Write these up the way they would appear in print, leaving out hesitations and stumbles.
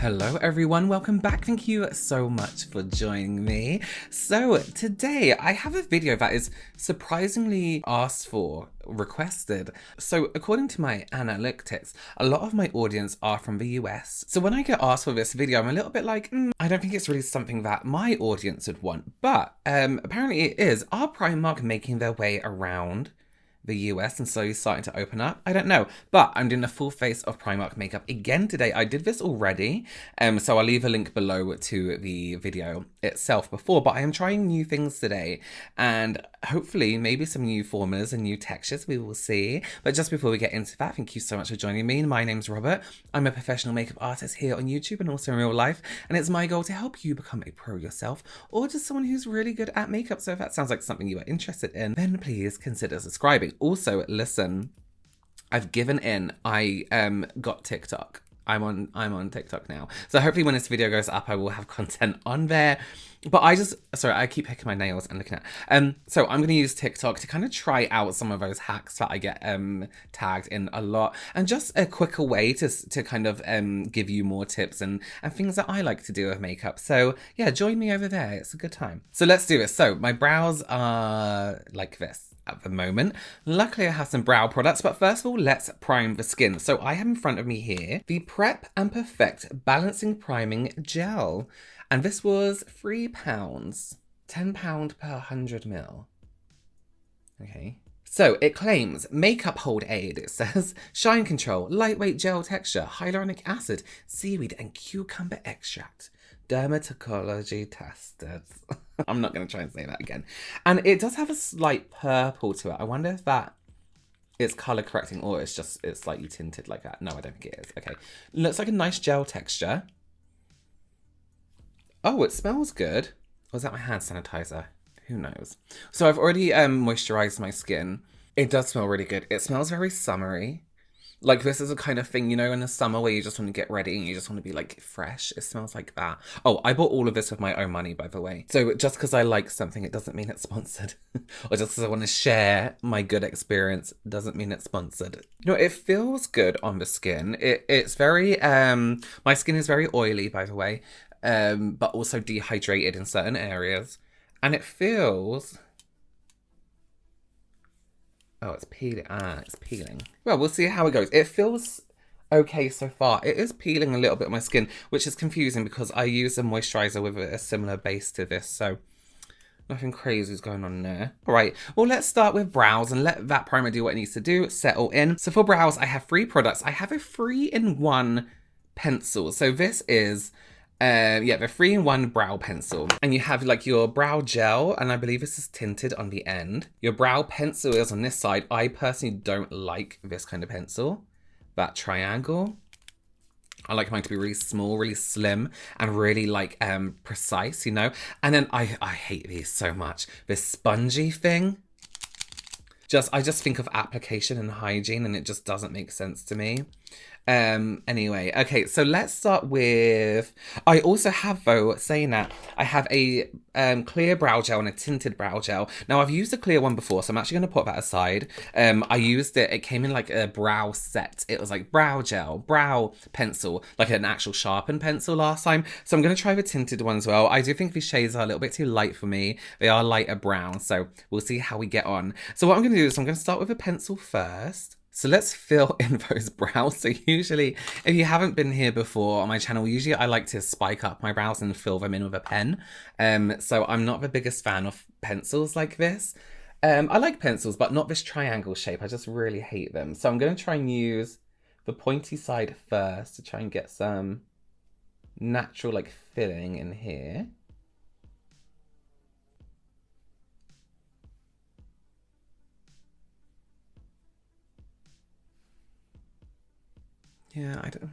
Hello everyone, welcome back. Thank you so much for joining me. So today I have a video that is surprisingly asked for, requested. So according to my analytics, a lot of my audience are from the US. So when I get asked for this video, I'm a little bit like, I don't think it's really something that my audience would want. But apparently it is. Are Primark making their way around the US and slowly starting to open up? I don't know, but I'm doing a full face of Primark makeup again today. I did this already, so I'll leave a link below to the video itself before, but I am trying new things today and hopefully maybe some new formulas and new textures, we will see. But just before we get into that, thank you so much for joining me. My name's Robert. I'm a professional makeup artist here on YouTube and also in real life, and it's my goal to help you become a pro yourself or just someone who's really good at makeup. So if that sounds like something you are interested in, then please consider subscribing. Also, listen, I've given in. I got TikTok. I'm on TikTok now. So hopefully when this video goes up, I will have content on there. But I keep picking my nails and looking at. So I'm going to use TikTok to kind of try out some of those hacks that I get tagged in a lot. And just a quicker way to kind of give you more tips and things that I like to do with makeup. So yeah, join me over there. It's a good time. So let's do this. So my brows are like this at the moment. Luckily I have some brow products, but first of all, let's prime the skin. So I have in front of me here the Prep and Perfect Balancing Priming Gel. And this was £3, £10 per 100 ml. Okay. So it claims makeup hold aid. It says shine control, lightweight gel texture, hyaluronic acid, seaweed and cucumber extract. Dermatology tested. I'm not going to try and say that again. And it does have a slight purple to it. I wonder if that is color correcting or it's slightly tinted like that. No, I don't think it is. Okay. Looks like a nice gel texture. Oh, it smells good. Or is that my hand sanitizer? Who knows? So I've already moisturized my skin. It does smell really good. It smells very summery. Like this is a kind of thing, you know, in the summer where you just want to get ready and you just want to be like fresh. It smells like that. Oh, I bought all of this with my own money, by the way. So just because I like something, it doesn't mean it's sponsored. Or just because I want to share my good experience doesn't mean it's sponsored. You know, it feels good on the skin. It's very, my skin is very oily, by the way, but also dehydrated in certain areas. And it feels... Oh, it's peeling. It's peeling. Well, we'll see how it goes. It feels okay so far. It is peeling a little bit of my skin, which is confusing because I use a moisturizer with a similar base to this. So nothing crazy is going on there. All right. Well, let's start with brows and let that primer do what it needs to do. Settle in. So for brows, I have 3 products. I have a 3-in-1 pencil. So this is... the 3-in-1 brow pencil. And you have like your brow gel, and I believe this is tinted on the end. Your brow pencil is on this side. I personally don't like this kind of pencil. That triangle. I like mine to be really small, really slim, and really like precise, you know? And then I hate these so much. This spongy thing. I just think of application and hygiene, and it just doesn't make sense to me. Anyway, okay, so let's start with, I also have, though, saying that, I have a clear brow gel and a tinted brow gel. Now, I've used a clear one before, so I'm actually going to put that aside. I used it came in like a brow set. It was like brow gel, brow pencil, like an actual sharpened pencil last time. So I'm going to try the tinted one as well. I do think these shades are a little bit too light for me. They are lighter brown, so we'll see how we get on. So what I'm going to do is I'm going to start with a pencil first. So let's fill in those brows. So usually, if you haven't been here before on my channel, usually I like to spike up my brows and fill them in with a pen. So I'm not the biggest fan of pencils like this. I like pencils, but not this triangle shape. I just really hate them. So I'm going to try and use the pointy side first to try and get some natural like filling in here. Yeah, I don't...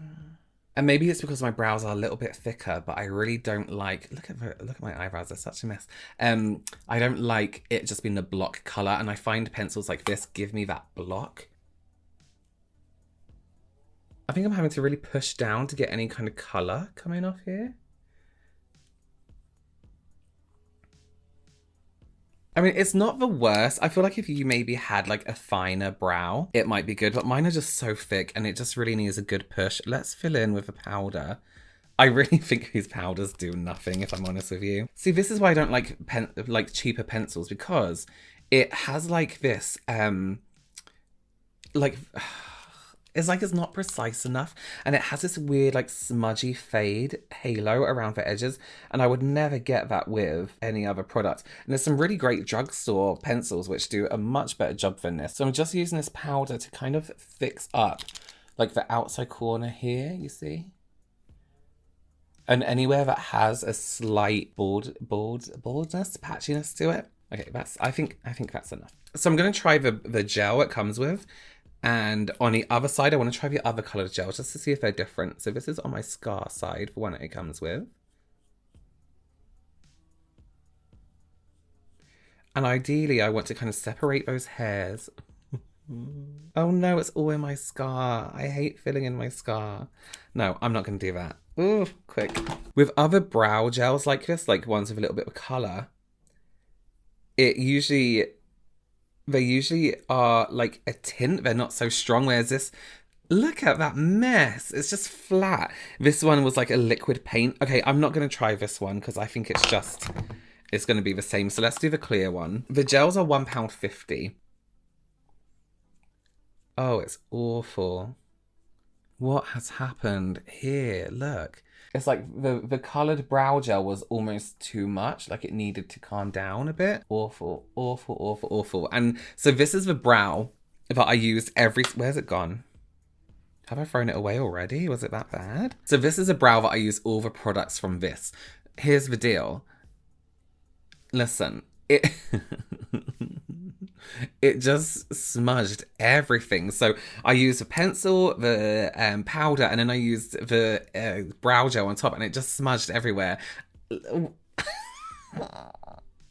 And maybe it's because my brows are a little bit thicker, but I really don't like... Look at my eyebrows, they're such a mess. I don't like it just being the block colour, and I find pencils like this give me that block. I think I'm having to really push down to get any kind of colour coming off here. I mean, it's not the worst. I feel like if you maybe had like a finer brow, it might be good, but mine are just so thick and it just really needs a good push. Let's fill in with a powder. I really think these powders do nothing, if I'm honest with you. See, this is why I don't like cheaper pencils, because it has like this, like, it's like it's not precise enough, and it has this weird like smudgy fade halo around the edges, and I would never get that with any other product. And there's some really great drugstore pencils which do a much better job than this. So I'm just using this powder to kind of fix up like the outside corner here, you see? And anywhere that has a slight baldness, patchiness to it. Okay, I think that's enough. So I'm gonna try the gel it comes with. And on the other side, I want to try the other coloured gel just to see if they're different. So this is on my scar side, the one that it comes with. And ideally, I want to kind of separate those hairs. Oh no, it's all in my scar. I hate filling in my scar. No, I'm not going to do that. Ooh, quick. With other brow gels like this, like ones with a little bit of colour, they usually are like a tint. They're not so strong. Whereas this, look at that mess. It's just flat. This one was like a liquid paint. Okay, I'm not going to try this one because I think it's going to be the same. So let's do the clear one. The gels are £1.50. Oh, it's awful. What has happened here? Look. It's like the coloured brow gel was almost too much. Like it needed to calm down a bit. Awful, awful, awful, awful. And so this is the brow that I used where's it gone? Have I thrown it away already? Was it that bad? So this is a brow that I use all the products from this. Here's the deal. Listen, it just smudged everything. So I used the pencil, the powder, and then I used the brow gel on top, and it just smudged everywhere.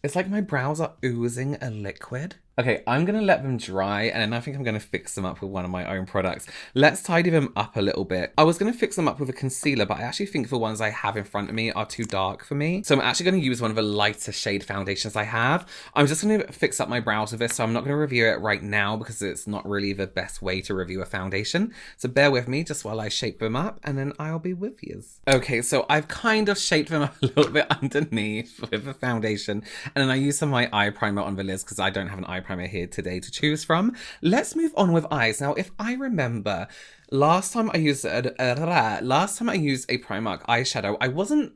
It's like my brows are oozing a liquid. Okay, I'm going to let them dry, and then I think I'm going to fix them up with one of my own products. Let's tidy them up a little bit. I was going to fix them up with a concealer, but I actually think the ones I have in front of me are too dark for me. So I'm actually going to use one of the lighter shade foundations I have. I'm just going to fix up my brows with this, so I'm not going to review it right now because it's not really the best way to review a foundation. So bear with me just while I shape them up, and then I'll be with you. Okay, so I've kind of shaped them up a little bit underneath with the foundation, and then I use some of my eye primer on the lids because I don't have an eye primer here today to choose from. Let's move on with eyes. Now, if I remember, last time I used a Primark eyeshadow, I wasn't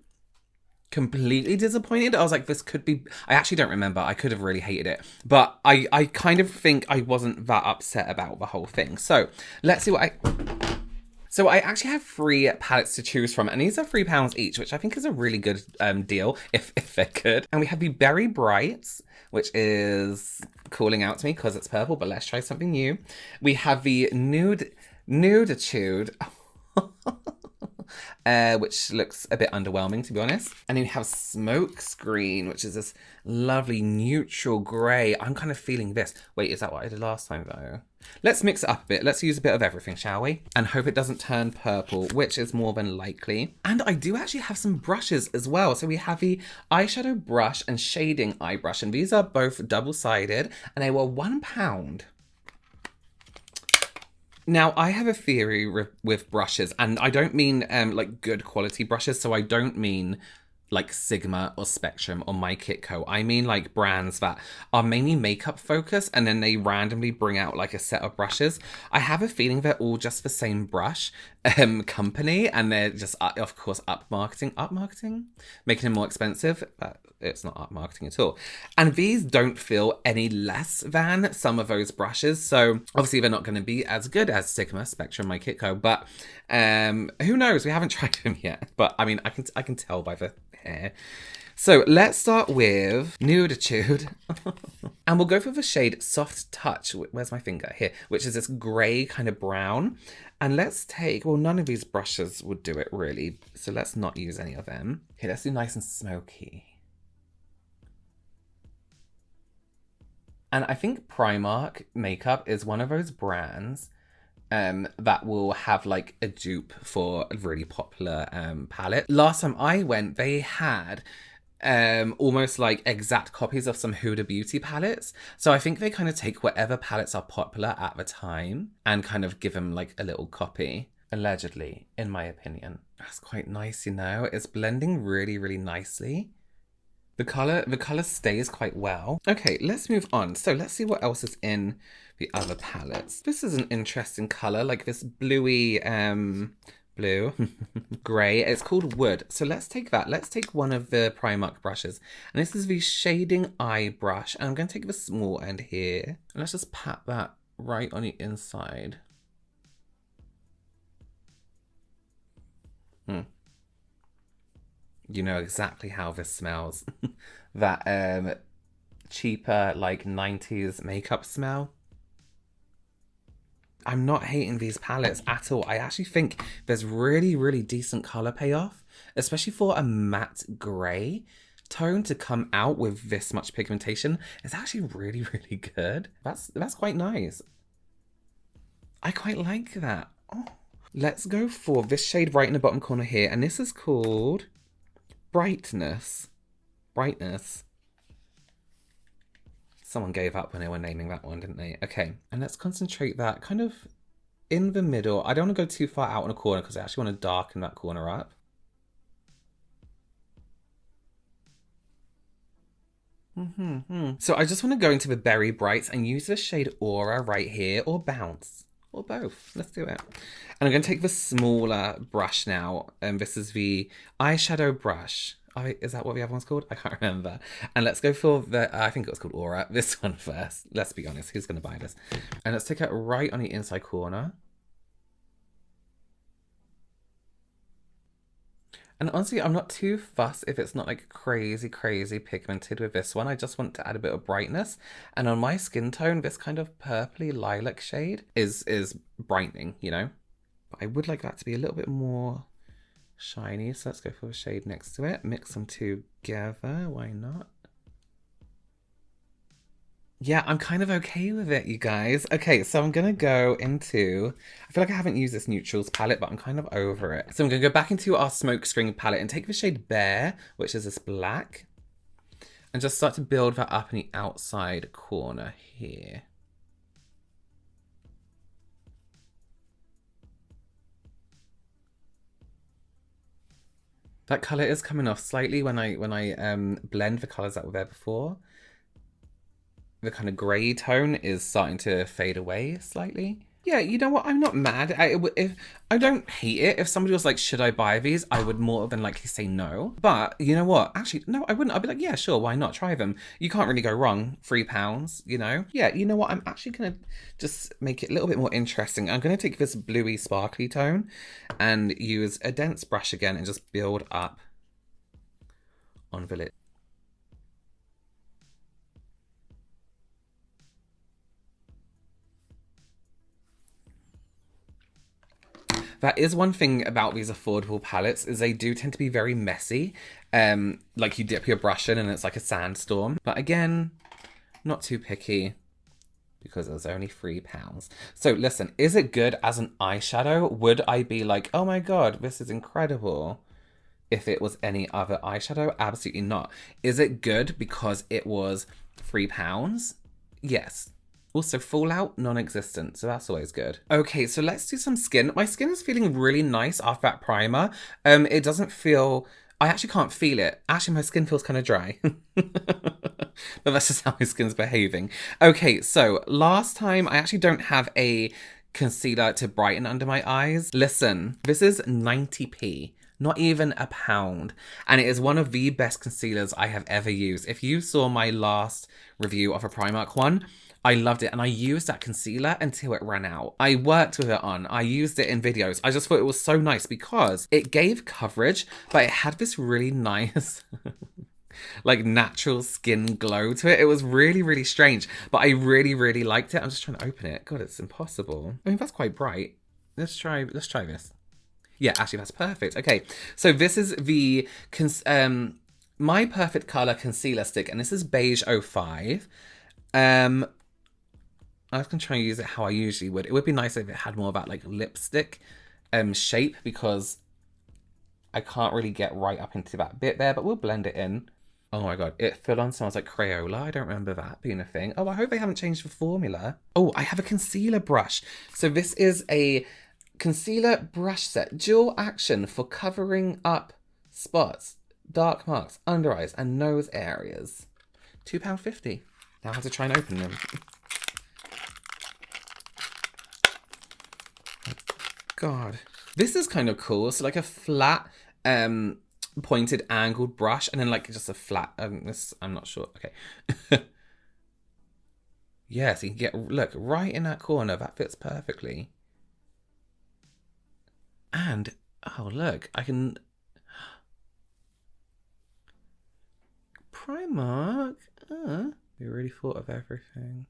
completely disappointed. I was like, this could be... I actually don't remember. I could have really hated it. But I kind of think I wasn't that upset about the whole thing. So, let's see what So I actually have 3 palettes to choose from, and these are £3 each, which I think is a really good deal, if they're good. And we have the Berry Brights, which is calling out to me because it's purple, but let's try something new. We have the Nuditude, which looks a bit underwhelming, to be honest. And then we have Smoke Screen, which is this lovely neutral grey. I'm kind of feeling this. Wait, is that what I did last time, though? Let's mix it up a bit. Let's use a bit of everything, shall we? And hope it doesn't turn purple, which is more than likely. And I do actually have some brushes as well. So we have the eyeshadow brush and shading eye brush. And these are both double-sided, and they were £1. Now, I have a theory with brushes, and I don't mean like good quality brushes. So I don't mean like Sigma or Spectrum or My Kit Co. I mean like brands that are mainly makeup focused, and then they randomly bring out like a set of brushes. I have a feeling they're all just the same brush company, and they're just, of course, up marketing, making them more expensive. But it's not up marketing at all. And these don't feel any less than some of those brushes. So obviously they're not going to be as good as Sigma, Spectrum, My Kit Co. But who knows? We haven't tried them yet. But I mean, I can tell by the hair. So let's start with Nuditude. And we'll go for the shade Soft Touch. Where's my finger? Here. Which is this grey kind of brown. And let's take... Well, none of these brushes would do it, really. So let's not use any of them. Okay, let's do nice and smoky. And I think Primark makeup is one of those brands that will have like a dupe for a really popular palette. Last time I went, they had almost like exact copies of some Huda Beauty palettes. So I think they kind of take whatever palettes are popular at the time and kind of give them like a little copy. Allegedly, in my opinion. That's quite nice, you know? It's blending really, really nicely. The color stays quite well. Okay, let's move on. So let's see what else is in the other palettes. This is an interesting color, like this bluey, blue, gray. It's called Wood. So let's take that. Let's take one of the Primark brushes. And this is the Shading Eye brush. And I'm going to take the small end here. And let's just pat that right on the inside. You know exactly how this smells. That cheaper, like 90s makeup smell. I'm not hating these palettes at all. I actually think there's really, really decent color payoff, especially for a matte gray tone to come out with this much pigmentation. It's actually really, really good. That's quite nice. I quite like that. Oh. Let's go for this shade right in the bottom corner here, and this is called Brightness. Brightness. Someone gave up when they were naming that one, didn't they? Okay, and let's concentrate that kind of in the middle. I don't want to go too far out in a corner because I actually want to darken that corner up. So I just want to go into the Berry Brights and use the shade Aura right here, or Bounce, or both. Let's do it. And I'm going to take the smaller brush now. And this is the eyeshadow brush. Is that what the other one's called? I can't remember. And let's go for the, I think it was called Aura. This one first. Let's be honest. Who's going to buy this? And let's take it right on the inside corner. And honestly, I'm not too fussed if it's not like crazy, crazy pigmented with this one. I just want to add a bit of brightness. And on my skin tone, this kind of purpley lilac shade is brightening, you know? But I would like that to be a little bit more shiny. So let's go for a shade next to it. Mix them together. Why not? Yeah, I'm kind of okay with it, you guys. Okay, so I'm going to go into... I feel like I haven't used this Neutrals palette, but I'm kind of over it. So I'm going to go back into our Smokescreen palette and take the shade Bare, which is this black, and just start to build that up in the outside corner here. That colour is coming off slightly when I blend the colours that were there before. The kind of grey tone is starting to fade away slightly. Yeah, you know what? I'm not mad. I don't hate it. If somebody was like, should I buy these? I would more than likely say no. But you know what? Actually, no, I wouldn't. I'd be like, yeah, sure. Why not? Try them. You can't really go wrong. £3, you know? Yeah, you know what? I'm actually going to just make it a little bit more interesting. I'm going to take this bluey sparkly tone and use a dense brush again and just build up on the lid. That is one thing about these affordable palettes, is they do tend to be very messy. Like you dip your brush in and it's like a sandstorm. But again, not too picky because it was only £3. So listen, is it good as an eyeshadow? Would I be like, oh my God, this is incredible if it was any other eyeshadow? Absolutely not. Is it good because it was £3? Yes. Also, fallout, non-existent, so that's always good. Okay, so let's do some skin. My skin is feeling really nice after that primer. It doesn't feel... I actually can't feel it. Actually, my skin feels kind of dry. But that's just how my skin's behaving. Okay, so last time, I actually don't have a concealer to brighten under my eyes. Listen, this is 90p. Not even £1. And it is one of the best concealers I have ever used. If you saw my last review of a Primark one, I loved it, and I used that concealer until it ran out. I worked with it on, I used it in videos. I just thought it was so nice because it gave coverage, but it had this really nice, like natural skin glow to it. It was really, really strange, but I really, really liked it. I'm just trying to open it. God, it's impossible. I mean, that's quite bright. Let's try this. Yeah, actually, that's perfect. Okay, so this is the My Perfect Color Concealer Stick, and this is Beige 05. I was going to try and use it how I usually would. It would be nice if it had more of that like lipstick shape, because I can't really get right up into that bit there, but we'll blend it in. Oh my God, it full on smells like Crayola. I don't remember that being a thing. Oh, I hope they haven't changed the formula. Oh, I have a concealer brush. So this is a Concealer brush set. Dual action for covering up spots, dark marks, under eyes, and nose areas. £2.50. Now I have to try and open them. God. This is kind of cool. So like a flat, pointed angled brush, and then like just a flat, I'm not sure. Okay. Yeah, so you can get, look, right in that corner. That fits perfectly. And, oh look, I can... Primark. They really thought of everything.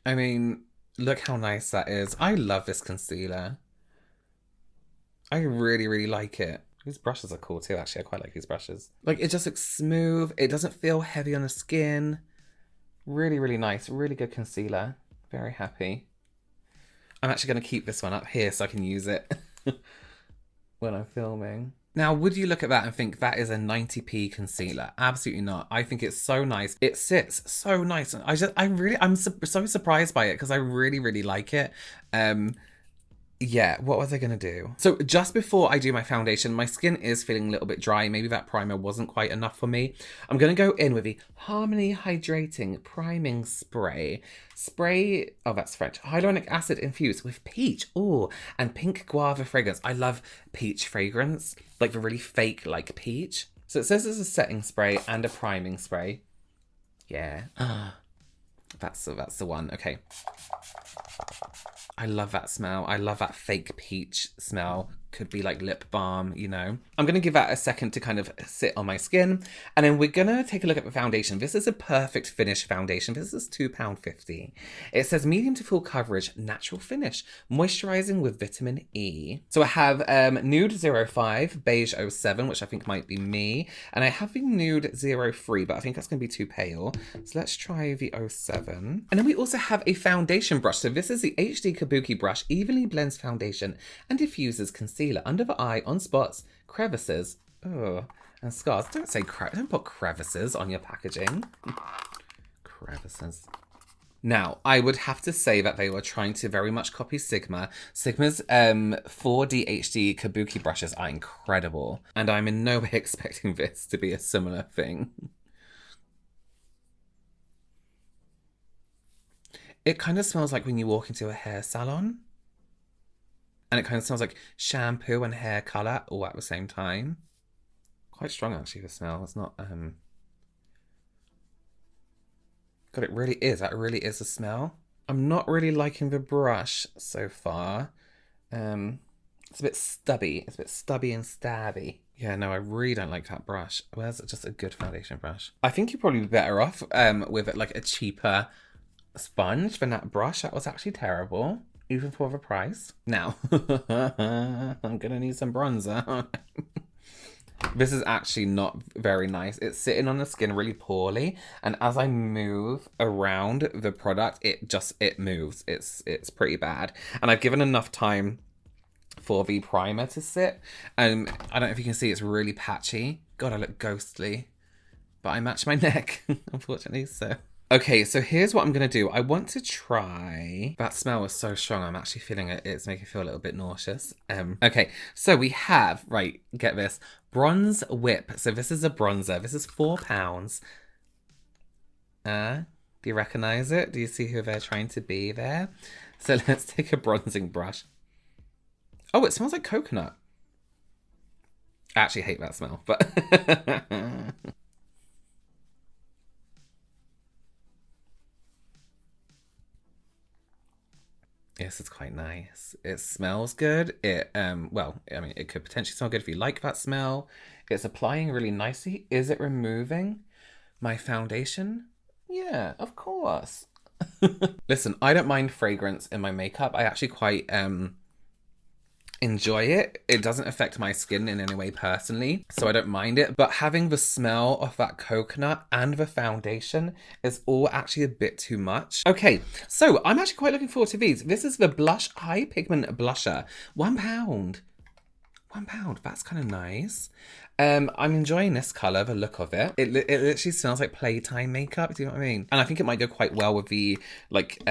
I mean, look how nice that is. I love this concealer. I really, really like it. These brushes are cool too, actually. I quite like these brushes. Like, it just looks smooth. It doesn't feel heavy on the skin. Really, really nice. Really good concealer. Very happy. I'm actually going to keep this one up here so I can use it when I'm filming. Now, would you look at that and think that is a 90p concealer? Absolutely not. I think it's so nice. It sits so nice. I'm so surprised by it because I really, really like it. Yeah, what was I going to do? So just before I do my foundation, my skin is feeling a little bit dry. Maybe that primer wasn't quite enough for me. I'm going to go in with the Harmony Hydrating Priming Spray. Oh, that's French. Hyaluronic acid infused with peach. Oh, and pink guava fragrance. I love peach fragrance. Like the really fake, like peach. So it says it's a setting spray and a priming spray. Yeah. That's the one. Okay. I love that smell. I love that fake peach smell. Could be like lip balm, you know. I'm going to give that a second to kind of sit on my skin. And then we're going to take a look at the foundation. This is a perfect finish foundation. This is £2.50. It says medium to full coverage, natural finish, moisturizing with vitamin E. So I have Nude 05, Beige 07, which I think might be me. And I have the Nude 03, but I think that's going to be too pale. So let's try the 07. And then we also have a foundation brush. So this is the HD Kabuki Brush, evenly blends foundation and diffuses concealer under the eye, on spots, crevices, and scars. Don't put crevices on your packaging. Crevices. Now, I would have to say that they were trying to very much copy Sigma. Sigma's 4D HD Kabuki brushes are incredible, and I'm in no way expecting this to be a similar thing. It kind of smells like when you walk into a hair salon. And it kind of smells like shampoo and hair colour all at the same time. Quite strong, actually, the smell. It's not... God, it really is. That really is a smell. I'm not really liking the brush so far. It's a bit stubby. It's a bit stubby and stabby. Yeah, no, I really don't like that brush. Where's just a good foundation brush? I think you'd probably be better off with like a cheaper sponge than that brush. That was actually terrible. Even for the price. Now, I'm gonna need some bronzer. This is actually not very nice. It's sitting on the skin really poorly, and as I move around the product, it moves. It's pretty bad. And I've given enough time for the primer to sit. I don't know if you can see, it's really patchy. God, I look ghostly. But I match my neck, unfortunately, so... Okay, so here's what I'm going to do. I want to try... That smell was so strong, I'm actually feeling it. It's making me feel a little bit nauseous. Okay, so we have... Right, get this. Bronze Whip. So this is a bronzer. This is £4. Do you recognise it? Do you see who they're trying to be there? So let's take a bronzing brush. Oh, it smells like coconut. I actually hate that smell, but... Yes, it's quite nice. It smells good. Well, I mean, it could potentially smell good if you like that smell. It's applying really nicely. Is it removing my foundation? Yeah, of course. Listen, I don't mind fragrance in my makeup. I actually quite enjoy it. It doesn't affect my skin in any way personally, so I don't mind it. But having the smell of that coconut and the foundation is all actually a bit too much. Okay, so I'm actually quite looking forward to these. This is the Blush Eye Pigment Blusher. £1. £1. That's kind of nice. I'm enjoying this colour, the look of it. It literally smells like playtime makeup, do you know what I mean? And I think it might go quite well with the, like,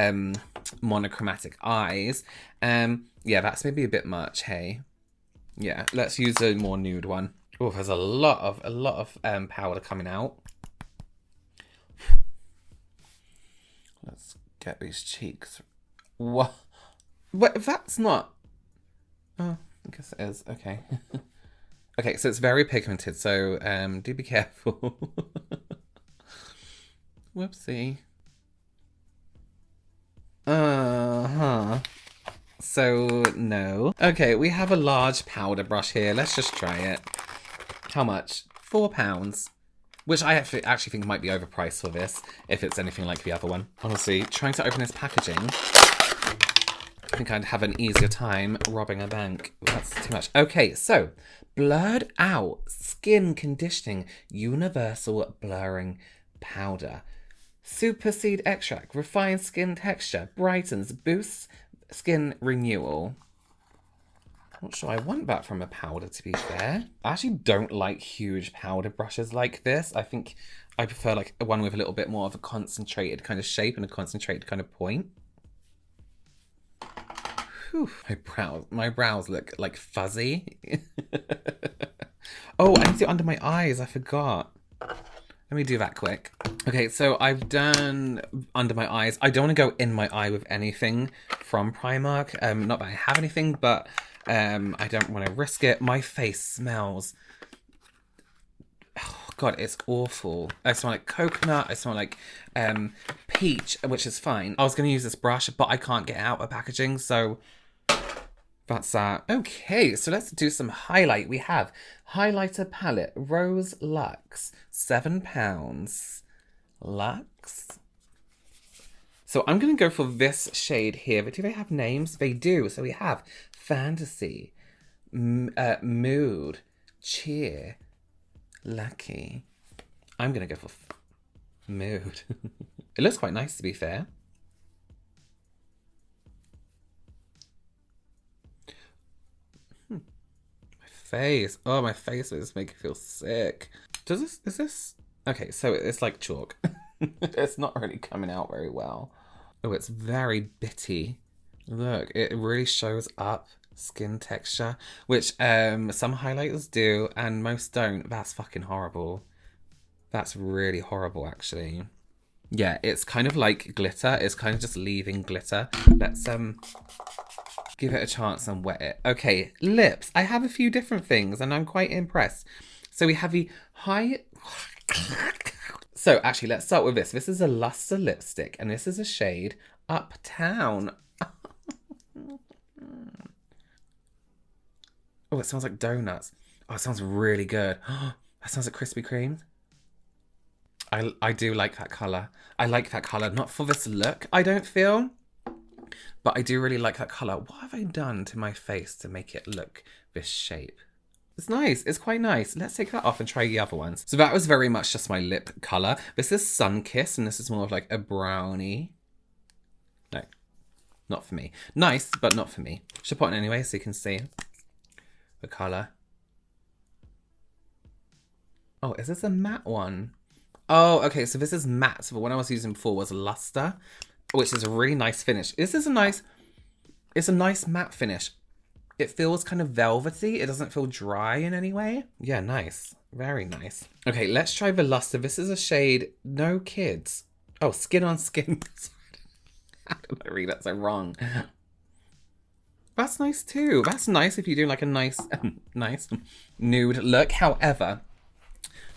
monochromatic eyes. Yeah, that's maybe a bit much, hey? Yeah, let's use a more nude one. Oh, there's a lot of powder coming out. Let's get these cheeks. What? What? That's not... Oh, I guess it is. Okay. Okay, so it's very pigmented, so do be careful. Whoopsie. Uh-huh. So, no. Okay, we have a large powder brush here. Let's just try it. How much? £4. Which I actually think might be overpriced for this, if it's anything like the other one. Honestly, trying to open this packaging, I think I'd have an easier time robbing a bank. That's too much. Okay, so, Blurred Out Skin Conditioning Universal Blurring Powder. Super Seed Extract, refines skin texture, brightens, boosts skin renewal. Not sure I want that from a powder, to be fair. I actually don't like huge powder brushes like this. I think I prefer like one with a little bit more of a concentrated kind of shape and a concentrated kind of point. Whew. My brows look like fuzzy. Oh, I need to do under my eyes. I forgot. Let me do that quick. Okay, so I've done under my eyes. I don't want to go in my eye with anything from Primark. Not that I have anything, but I don't want to risk it. My face smells... Oh, God, it's awful. I smell like coconut. I smell like peach, which is fine. I was going to use this brush, but I can't get it out of packaging, so... That's that. Okay, so let's do some highlight. We have highlighter palette, Rose Luxe, £7. Luxe. So I'm going to go for this shade here, but do they have names? They do. So we have Fantasy, Mood, Cheer, Lucky. I'm going to go for Mood. It looks quite nice, to be fair. Face. Oh, my face will just make it feel sick. Is this? Okay, so it's like chalk. It's not really coming out very well. Oh, it's very bitty. Look, it really shows up skin texture, which some highlighters do and most don't. That's fucking horrible. That's really horrible, actually. Yeah, it's kind of like glitter. It's kind of just leaving glitter. Let's give it a chance and wet it. Okay, lips. I have a few different things and I'm quite impressed. So we have the So actually, let's start with this. This is a Luster lipstick and this is a shade Uptown. Oh, it smells like donuts. Oh, it sounds really good. That sounds like Krispy Kreme. I do like that colour. I like that colour. Not for this look, I don't feel. But I do really like that colour. What have I done to my face to make it look this shape? It's nice. It's quite nice. Let's take that off and try the other ones. So that was very much just my lip colour. This is Sun Kissed, and this is more of like a brownie. No, not for me. Nice, but not for me. Should put it on anyway so you can see the colour. Oh, is this a matte one? Oh, okay. So this is matte. So the one I was using before was Luster, which is a really nice finish. This is it's a nice matte finish. It feels kind of velvety. It doesn't feel dry in any way. Yeah, nice. Very nice. Okay, let's try the Luster. This is a shade No Kids. Oh, Skin on Skin. How did I read that so wrong? That's nice too. That's nice if you do like a nice nude look. However,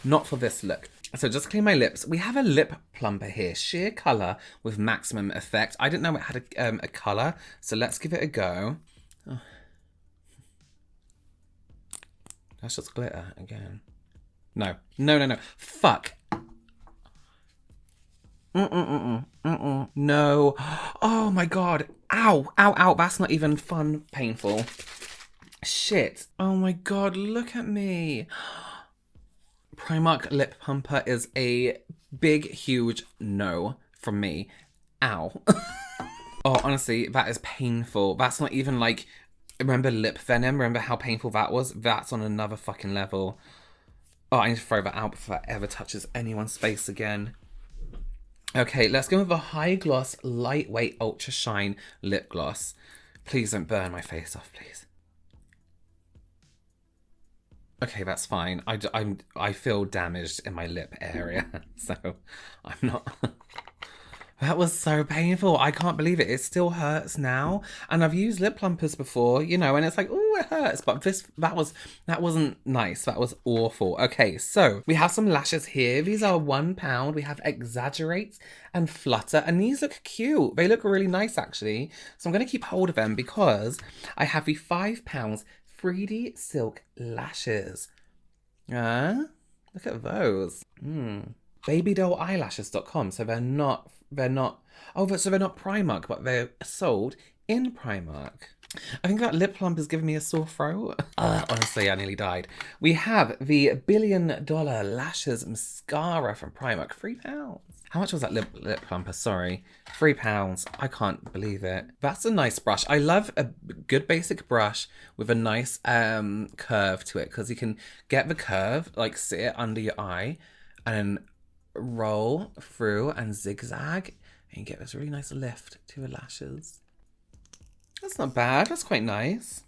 not for this look. So just clean my lips. We have a lip plumper here. Sheer colour with maximum effect. I didn't know it had a colour, so let's give it a go. Oh. That's just glitter again. No. Fuck. No. Oh my god. Ow. Ow. That's not even fun. Painful. Shit. Oh my god. Look at me. Primark Lip Plumper is a big, huge no from me. Ow. Oh, honestly, that is painful. That's not even like Remember lip venom? Remember how painful that was? That's on another fucking level. Oh, I need to throw that out before that ever touches anyone's face again. Okay, let's go with a high gloss, lightweight, ultra shine lip gloss. Please don't burn my face off, please. Okay, that's fine. I feel damaged in my lip area, so I'm not... That was so painful. I can't believe it. It still hurts now. And I've used lip plumpers before, you know, and it's like, oh, it hurts. But that wasn't nice. That was awful. Okay, so we have some lashes here. These are £1. We have Exaggerate and Flutter. And these look cute. They look really nice, actually. So I'm going to keep hold of them because I have the £5 3D Silk Lashes. Look at those. Babydoll-eyelashes.com. So they're not Primark, but they're sold in Primark. I think that lip plump has given me a sore throat. Honestly, I nearly died. We have the $1 Billion Lashes Mascara from Primark, £3. How much was that lip plumper? Sorry, £3. I can't believe it. That's a nice brush. I love a good basic brush with a nice curve to it, because you can get the curve, like sit it under your eye and then roll through and zigzag, and you get this really nice lift to the lashes. That's not bad. That's quite nice.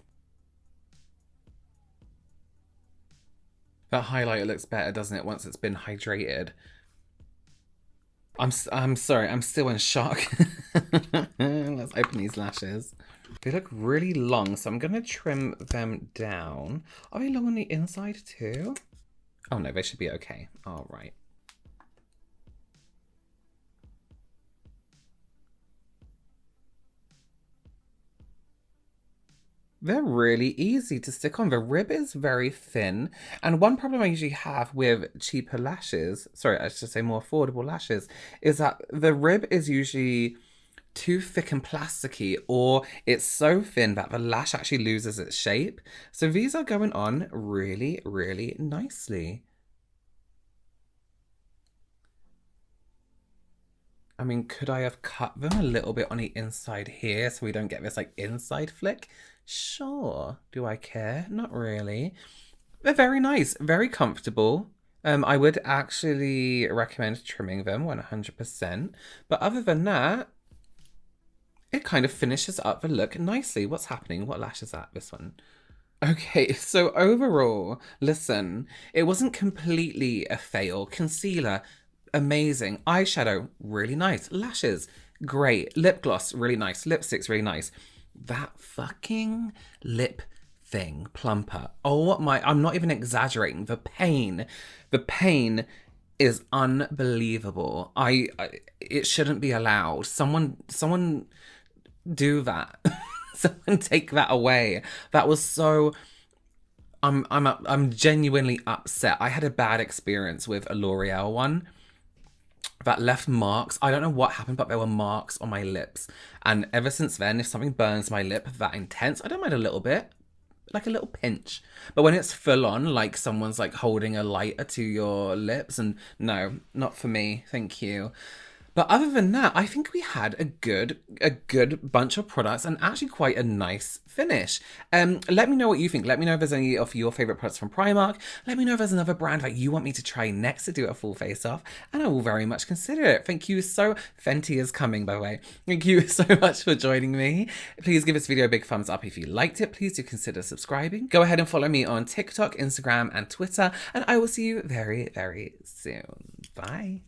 That highlighter looks better, doesn't it, once it's been hydrated? I'm sorry, I'm still in shock. Let's open these lashes. They look really long, so I'm gonna trim them down. Are they long on the inside too? Oh no, they should be okay. All right. They're really easy to stick on. The rib is very thin. And one problem I usually have with cheaper lashes, sorry, I should say more affordable lashes, is that the rib is usually too thick and plasticky, or it's so thin that the lash actually loses its shape. So these are going on really, really nicely. I mean, could I have cut them a little bit on the inside here so we don't get this like inside flick? Sure. Do I care? Not really. They're very nice, very comfortable. I would actually recommend trimming them 100%. But other than that, it kind of finishes up the look nicely. What's happening? What lash is that? This one. Okay, so overall, listen, it wasn't completely a fail. Concealer, amazing. Eyeshadow, really nice. Lashes, great. Lip gloss, really nice. Lipsticks, really nice. That fucking lip thing, plumper. Oh my, I'm not even exaggerating. The pain is unbelievable. It shouldn't be allowed. Someone do that. Someone take that away. That was so... I'm genuinely upset. I had a bad experience with a L'Oreal one that left marks. I don't know what happened, but there were marks on my lips. And ever since then, if something burns my lip that intense, I don't mind a little bit, like a little pinch. But when it's full on, like someone's like holding a lighter to your lips, and no, not for me, thank you. But other than that, I think we had a good bunch of products and actually quite a nice finish. Let me know what you think. Let me know if there's any of your favorite products from Primark. Let me know if there's another brand that you want me to try next to do a full face off, and I will very much consider it. Thank you so... Fenty is coming, by the way. Thank you so much for joining me. Please give this video a big thumbs up if you liked it. Please do consider subscribing. Go ahead and follow me on TikTok, Instagram, and Twitter, and I will see you very, very soon. Bye.